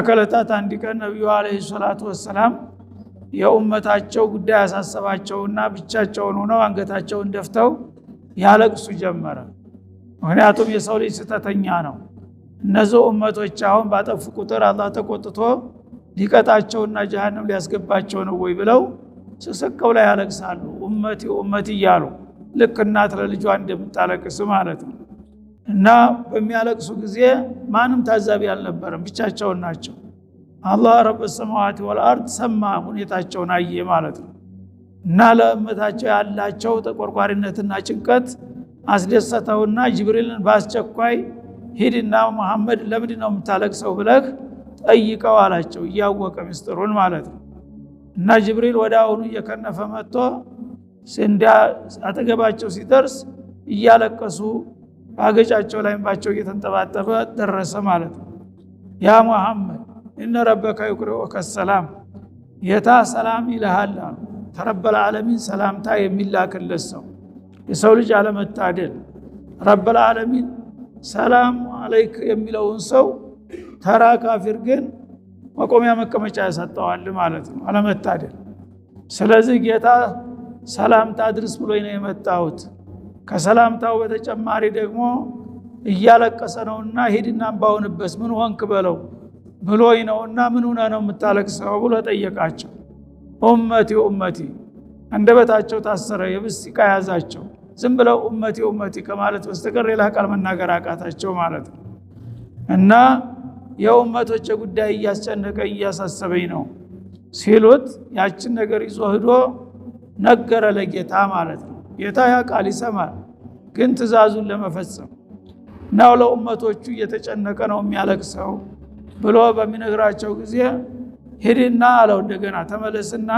ከለታት አንድ ቀን ነብዩ አለይሂ ሰላቱ ወሰላም የኡመታቸው ጉዳይ ያሳሰባቸውና ብቻቸውን ሆነው አንገታቸውን ደፍተው ያለቅሱ ጀመረ። ምክንያቱም የሰው ልጅ ስተተኛ ነው። እነዚህ ኡመቶች አሁን ባጠፉ ቁጥር አላህ ተቆጥቶ ሊቀጣቸውና ጀሃነም ሊያስገባቸው ነው ወይ ብለው ስስቀው ላይ ያለቅሳሉ። ኡመቲ ኡመቲ እያሉ ልክ እናት ለልጇ እንደምታለቅስ ማለት ነው። እና በሚያለቅሱ ጊዜ ማንም ታዛቢ አልነበረም፣ ብቻቸውን ናቸው። አላህ ረብ ሰማዋት ወልአርድ ሰማ ሁኔታቸውን አየ ማለት ነው። እና ለኡመታቸው ያላቸው ተቆርቋሪነትና ጭንቀት አስደሰተውና ጅብሪልን በአስቸኳይ ሂድና መሐመድ ለምንድን ነው የምታለቅሰው ብለህ ጠይቀው አላቸው፣ እያወቀ ምስጢሩን ማለት ነው። እና ጅብሪል ወዳውኑ እየከነፈ መጥቶ አጠገባቸው ሲደርስ እያለቀሱ ባገጫቸው ላይ እንባቸው እየተንጠባጠበ ደረሰ ማለት ነው። ያ ሙሐመድ እነ ረበከ ይቅሪኡከ ሰላም፣ ጌታ ሰላም ይልሃል። ተረበል ዓለሚን ሰላምታ የሚላክለት ሰው የሰው ልጅ አለመታደል ረበል ዓለሚን ሰላም አለይክ የሚለውን ሰው ተራ ካፊር ግን መቆሚያ መቀመጫ ያሰጠዋል ማለት ነው፣ አለመታደል። ስለዚህ ጌታ ሰላምታ አድርስ ብሎኝ ነው የመጣሁት። ከሰላምታው በተጨማሪ ደግሞ እያለቀሰ ነውና ሂድና እንባውንበስ ምን ሆንክ በለው ብሎኝ ነውና ምን ሆነ ነው የምታለቅሰው ብሎ ጠየቃቸው። ኡመቲ ኡመቲ አንደበታቸው ታሰረ፣ የብስጢቃ ያዛቸው። ዝም ብለው ኡመቲ ኡመቲ ከማለት በስተቀር ሌላ ቃል መናገር አቃታቸው ማለት ነው። እና የኡመቶች ጉዳይ እያስጨነቀኝ እያሳሰበኝ ነው ሲሉት ያችን ነገር ይዞ ሄዶ ነገረ ለጌታ ማለት ነው። ጌታ ያውቃል ይሰማል፣ ግን ትእዛዙን ለመፈጸም ነው ለኡመቶቹ እየተጨነቀ ነው የሚያለቅሰው ብሎ በሚነግራቸው ጊዜ ሂድና አለው እንደገና ተመለስና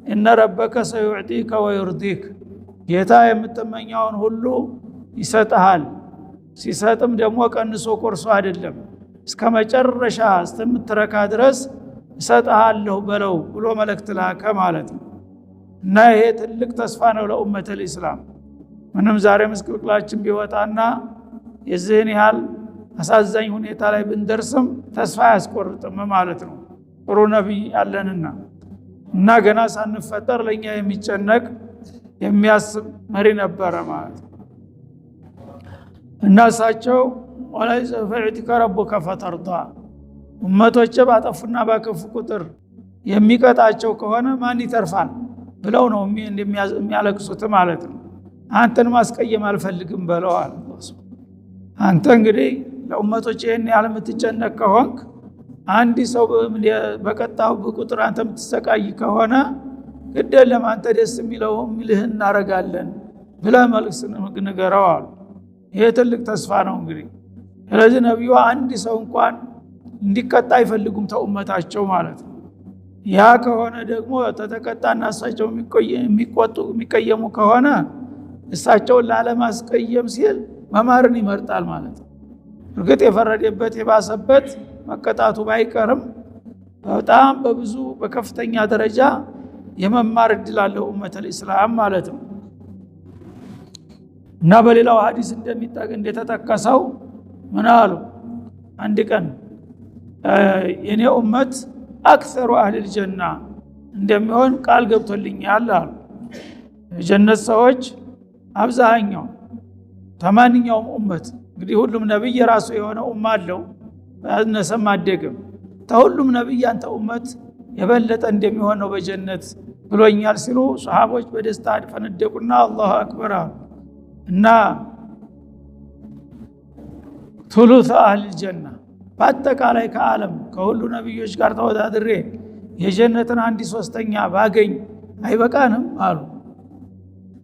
እነ ረበከ ሰዩዕጢከ ወዩርዲክ፣ ጌታ የምትመኛውን ሁሉ ይሰጥሃል። ሲሰጥም ደግሞ ቀንሶ ቆርሶ አይደለም፣ እስከ መጨረሻ እስከምትረካ ድረስ እሰጥሃለሁ በለው ብሎ መልእክት ላከ ማለት ነው። እና ይሄ ትልቅ ተስፋ ነው ለኡመተል ኢስላም። ምንም ዛሬ ምስቅልቅላችን ቢወጣና የዚህን ያህል አሳዛኝ ሁኔታ ላይ ብንደርስም ተስፋ ያስቆርጥም ማለት ነው። ጥሩ ነቢይ አለንና እና ገና ሳንፈጠር ለኛ የሚጨነቅ የሚያስብ መሪ ነበረ ማለት ነው። እና እሳቸው ወላይ ፈዕቲከ ረቡከ ፈተርዳ፣ ኡመቶች ባጠፉና ባከፉ ቁጥር የሚቀጣቸው ከሆነ ማን ይተርፋል ብለው ነው የሚያለቅሱት ማለት ነው። አንተን ማስቀየም አልፈልግም በለዋል። አንተ እንግዲህ ለኡመቶች ይህን ያህል የምትጨነቅ ከሆንክ አንድ ሰው በቀጣው ቁጥር አንተ የምትሰቃይ ከሆነ ግደለም አንተ ደስ የሚለው የሚልህ እናረጋለን ብለህ መልስ ንገረው አሉ። ይሄ ትልቅ ተስፋ ነው እንግዲህ። ስለዚህ ነቢዩ አንድ ሰው እንኳን እንዲቀጣ አይፈልጉም ተኡመታቸው ማለት ነው። ያ ከሆነ ደግሞ ተተቀጣና እሳቸው የሚቀየሙ ከሆነ እሳቸውን ላለማስቀየም ሲል መማርን ይመርጣል ማለት ነው። እርግጥ የፈረደበት የባሰበት መቀጣቱ ባይቀርም በጣም በብዙ በከፍተኛ ደረጃ የመማር እድል አለው ኡመተል ኢስላም ማለት ነው። እና በሌላው ሐዲስ እንደተጠቀሰው ምን አሉ? አንድ ቀን የኔ ኡመት አክሰሩ አህሊል ጀና እንደሚሆን ቃል ገብቶልኛል አሉ። የጀነት ሰዎች አብዛኛው ተማንኛውም ኡመት እንግዲህ ሁሉም ነብይ የራሱ የሆነ ኡማ አለው፣ አነሰም አደገም። ተሁሉም ነብይ አንተ ኡመት የበለጠ እንደሚሆን ነው በጀነት ብሎኛል ሲሉ ሱሐቦች በደስታ ፈነደቁና አላሁ አክበር አሉ። እና ثلث አህል ጀና በአጠቃላይ ከዓለም ከሁሉ ነብዮች ጋር ተወዳድሬ የጀነትን 1/3 ባገኝ አይበቃንም አሉ።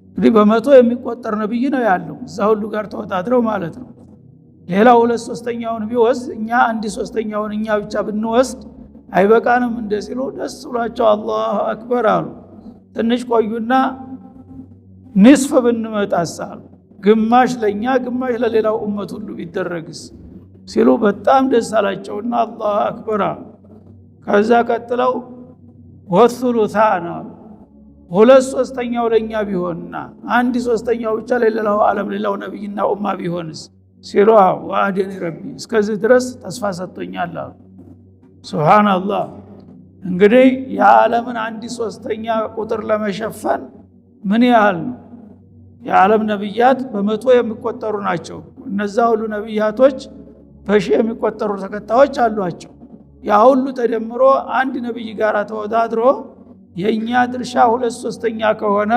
እንግዲህ በመቶ የሚቆጠር ነብይ ነው ያለው እዛ ሁሉ ጋር ተወዳድረው ማለት ነው። ሌላው 2/3ውን ቢወስድ እኛ 1/3ውን እኛ ብቻ ብንወስድ አይበቃንም እንደሲሉ ደስ ብሏቸው አላሁ አክበር አሉ። ትንሽ ቆዩና ንስፍ ብንመጣሳሉ ግማሽ ለኛ ግማሽ ለሌላው ኡመት ሁሉ ቢደረግስ ሲሉ በጣም ደስ አላቸውና አላሁ አክበር አሉ። ከዛ ቀጥለው ወሱሉታና 2/3 ለኛ ቢሆንና 1/3 ብቻ ለሌላው ዓለም ሌላው ነብይና ኡማ ቢሆንስ ሲሉ ወአደኒ ረቢ እስከዚህ ድረስ ተስፋ ሰጥቶኛል አሉ። ሱብሃንአላህ። እንግዲህ የዓለምን 1/3 ቁጥር ለመሸፈን ምን ያህል ነው? የዓለም ነብያት በመቶ የሚቆጠሩ ናቸው። እነዛ ሁሉ ነብያቶች በሺህ የሚቆጠሩ ተከታዮች አሏቸው። ያ ሁሉ ተደምሮ አንድ ነብይ ጋር ተወዳድሮ የኛ ድርሻ 2/3 ከሆነ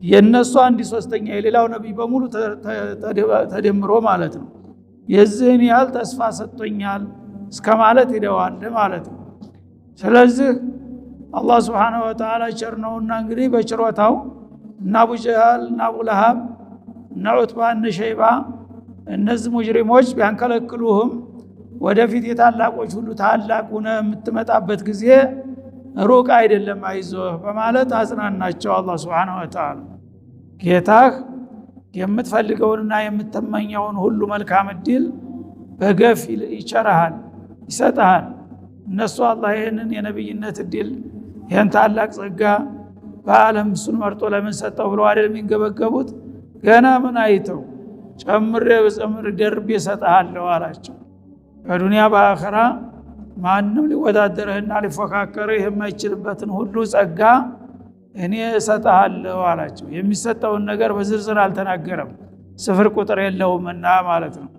የነሱ 1/3 የሌላው ነብይ በሙሉ ተደምሮ ማለት ነው። የዚህን ያህል ተስፋ ሰጥቶኛል እስከ ማለት ይደዋል ማለት ነው። ስለዚህ አላህ Subhanahu Wa Ta'ala ቸር ነውና እንግዲህ በችሮታው እና አቡ ጀህል እና አቡ ለሃብ እና ዑትባ እና ሸይባ እነዚህ ሙጅሪሞች ቢያንከለክሉህም ወደፊት የታላቆች ሁሉ ታላቅ ሆነ የምትመጣበት ጊዜ ሩቅ አይደለም አይዞህ በማለት አጽናናቸው አላህ Subhanahu Wa Ta'ala። ጌታህ የምትፈልገውንና የምትመኘውን ሁሉ መልካም እድል በገፍ ይቸርሃል ይሰጣል። እነሱ አላህ ይሄንን የነብይነት እድል ይሄን ታላቅ ጸጋ በዓለም እሱን መርጦ ለምን ሰጠው ብለው አይደል የሚንገበገቡት? ገና ምን አይተው ጨምሬ በጨምር ደርቤ እሰጥሃለሁ አላቸው። በዱንያ በአኺራ ማንም ሊወዳደርህና ሊፎካከርህ የማይችልበትን ሁሉ ጸጋ እኔ እሰጥሃለሁ አላቸው። የሚሰጠውን ነገር በዝርዝር አልተናገረም፣ ስፍር ቁጥር የለውምና ማለት ነው።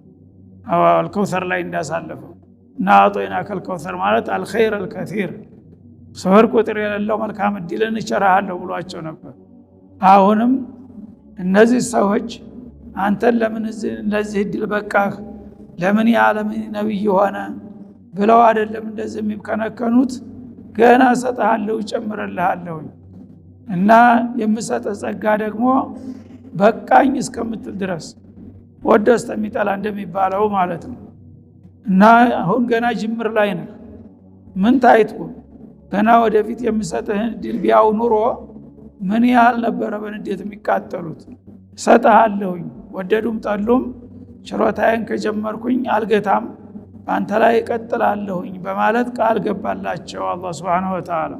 አልከውሰር ላይ እንዳሳለፈው እና አጦይናከ አልከውሰር ማለት አልኸይር አልከቲር ስፍር ቁጥር የሌለው መልካም እድልን እቸርሃለሁ ብሏቸው ነበር። አሁንም እነዚህ ሰዎች አንተን ለምን ለዚህ እድል በቃህ፣ ለምን የዓለም ነብይ ሆነ ብለው አይደለም እንደዚህ የሚከነከኑት። ገና እሰጥሃለሁ እጨምርልሃለሁ እና የምሰጠ ጸጋ ደግሞ በቃኝ እስከምትል ድረስ ወደስ ተሚጠላ እንደሚባለው ማለት ነው። እና አሁን ገና ጅምር ላይ ነህ። ምን ታይቶ ገና ወደፊት የምሰጥህን እድል ቢያው ኑሮ ምን ያህል ነበረ በንዴት የሚቃጠሉት። እሰጥሃለሁኝ ወደዱም ጠሉም ችሮታዬን ከጀመርኩኝ አልገታም በአንተ ላይ እቀጥላለሁኝ በማለት ቃል ገባላቸው አላህ Subhanahu Wa Ta'ala።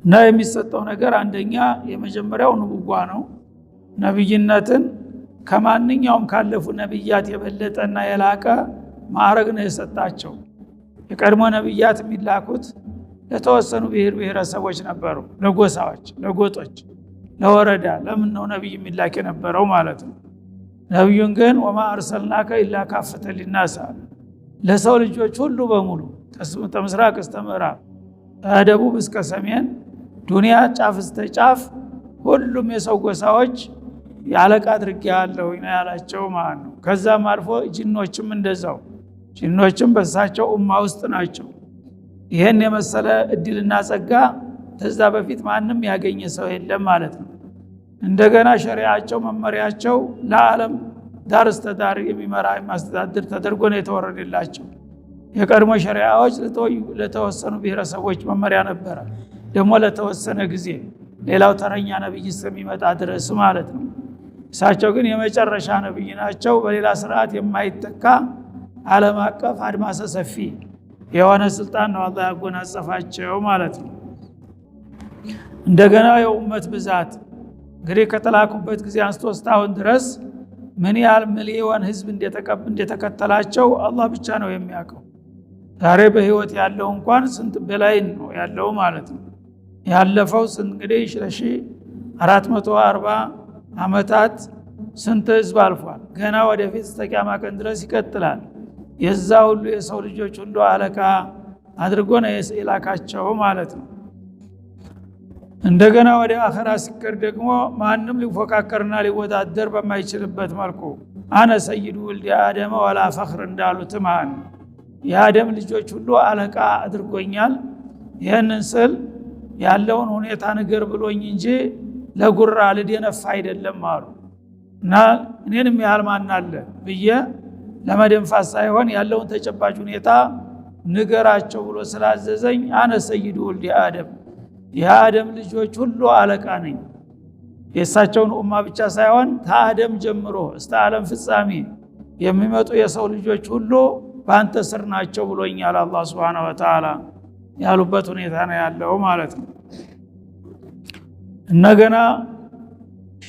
እና የሚሰጠው ነገር አንደኛ የመጀመሪያው ንቡዋ ነው። ነብይነትን ከማንኛውም ካለፉ ነብያት የበለጠና የላቀ ማዕረግ ነው የሰጣቸው። የቀድሞ ነብያት የሚላኩት ለተወሰኑ ብሔር ብሔረሰቦች ነበሩ፣ ለጎሳዎች፣ ለጎጦች፣ ለወረዳ። ለምን ነው ነብይ የሚላክ የነበረው ማለት ነው። ነብዩን ግን ወማ አርሰልናከ ኢላ ካፈተን ሊናስ ለሰው ልጆች ሁሉ በሙሉ ከምስራቅ እስከ ምዕራብ ከደቡብ እስከ ሰሜን ዱንያ ጫፍ እስከ ጫፍ ሁሉም የሰው ጎሳዎች ያለቃ አድርጌያለሁ ያላቸው ማለት ነው። ከዛም አልፎ ጂኖችም እንደዛው፣ ጂኖችም በሳቸው ኡማ ውስጥ ናቸው። ይሄን የመሰለ እድልና ጸጋ ተዛ በፊት ማንም ያገኘ ሰው የለም ማለት ነው። እንደገና ሸሪዓቸው መመሪያቸው ለዓለም ዳር እስከ ዳር የሚመራ ማስተዳደር ተደርጎ ነው የተወረደላቸው። የቀድሞ ሸሪዓዎች ለተወሰኑ ብሔረሰቦች መመሪያ ነበረ፣ ደግሞ ለተወሰነ ጊዜ ሌላው ተረኛ ነብይ እስከሚመጣ ድረስ ማለት ነው። እሳቸው ግን የመጨረሻ ነብይ ናቸው። በሌላ ስርዓት የማይተካ ዓለም አቀፍ አድማሰ ሰፊ የሆነ ስልጣን ነው አላህ ያጎናጸፋቸው ማለት ነው። እንደገና የኡመት ብዛት እንግዲህ ከተላኩበት ጊዜ አንስቶ እስካሁን ድረስ ምን ያህል ሚሊዮን ህዝብ እንደተከተላቸው አላህ ብቻ ነው የሚያውቀው። ዛሬ በህይወት ያለው እንኳን ስንት በላይ ነው ያለው ማለት ነው። ያለፈው እንግዲህ 1440 አመታት ስንት ህዝብ አልፏል። ገና ወደፊት እስከ ቂያማ ቀን ድረስ ይቀጥላል። የዛ ሁሉ የሰው ልጆች ሁሉ አለቃ አድርጎ ነው የላካቸው ማለት ነው። እንደገና ወደ አኺራ ሲከር ደግሞ ማንም ሊፎካከርና ሊወዳደር በማይችልበት መልኩ አነ ሰይዱ ወልድ አደም ወላ ፈኽር እንዳሉት ማለት ነው። የአደም ልጆች ሁሉ አለቃ አድርጎኛል። ይህንን ስል ያለውን ሁኔታ ነገር ብሎኝ እንጂ ለጉራ ልደነፋ አይደለም አሉ። እና እኔንም ያህል ማን አለ ብዬ ለመደንፋት ሳይሆን ያለውን ተጨባጭ ሁኔታ ንገራቸው ብሎ ስላዘዘኝ አነ ሰይዱ ወልድ አደም የአደም ልጆች ሁሉ አለቃ ነኝ። የእሳቸውን ኡማ ብቻ ሳይሆን ከአደም ጀምሮ እስከ ዓለም ፍጻሜ የሚመጡ የሰው ልጆች ሁሉ በአንተ ስር ናቸው ብሎኛል አላህ Subhanahu Wa Ta'ala ያሉበት ሁኔታ ነው ያለው ማለት ነው። እንደገና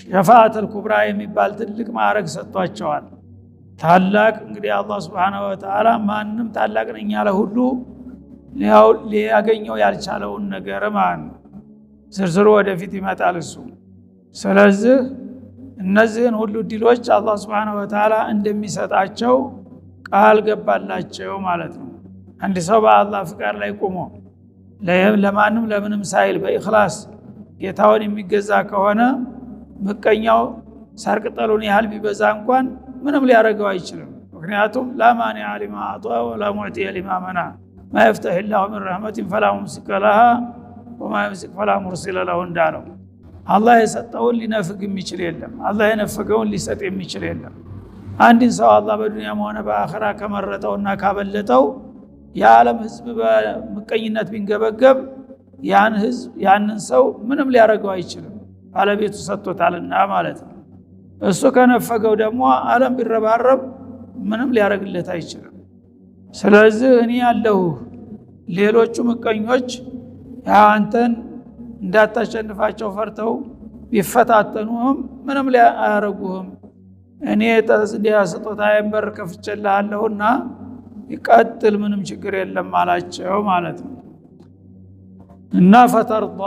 ሸፋዓተል ኩብራ የሚባል ትልቅ ማዕረግ ሰጥቷቸዋል። ታላቅ እንግዲህ አላህ Subhanahu Wa Ta'ala ማንንም ታላቅ ነኝ ያለ ሁሉ ያው ሊያገኘው ያልቻለውን ነገር ማን ዝርዝሩ ወደፊት ይመጣል እሱ። ስለዚህ እነዚህን ሁሉ ዲሎች አላህ Subhanahu Wa Ta'ala እንደሚሰጣቸው ቃል ገባላቸው ማለት ነው። አንድ ሰው በአላህ ፍቃድ ላይ ቆሞ ለማንም ለምንም ሳይል በእኽላስ ጌታውን የሚገዛ ከሆነ ምቀኛው ሳርቅጠሉን ያህል ቢበዛ እንኳን ምንም ሊያረጋው አይችልም። ምክንያቱም ላማኒ አሊማ አጧ ወላ ሙዕቲ ሊማ መና ما يفتح الله من رحمة فلا ممسك لها وما يمسك فلا مرسل له እንዳለው አላህ የሰጠውን ሊነፍግ የሚችል የለም፣ አላህ የነፈገውን ሊሰጥ የሚችል የለም። አንድን ሰው አላህ በዱንያም ሆነ በአኺራ ከመረጠውና ካበለጠው የዓለም ህዝብ በምቀኝነት ቢንገበገብ ያን ህዝብ ያንን ሰው ምንም ሊያረጋው አይችልም፣ ባለቤቱ ሰጥቶታልና ማለት ነው። እሱ ከነፈገው ደግሞ ዓለም ቢረባረብ ምንም ሊያረግለት አይችልም። ስለዚህ እኔ ያለው ሌሎቹ ምቀኞች አንተን እንዳታሸንፋቸው ፈርተው ቢፈታተኑም ምንም ሊያረጉህም እኔ ስጦታዬን በር ከፍቼልሃለሁና ይቀጥል ምንም ችግር የለም አላቸው ማለት ነው። እና ፈተርዳ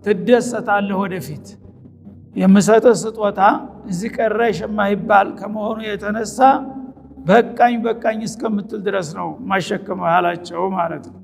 ትደሰታለህ ወደፊት የምሰጥህ ስጦታ እዚህ ቀረሽ የማይባል ከመሆኑ የተነሳ በቃኝ እስከምትል ድረስ ነው ማሸከመው አላቸው ማለት ነው።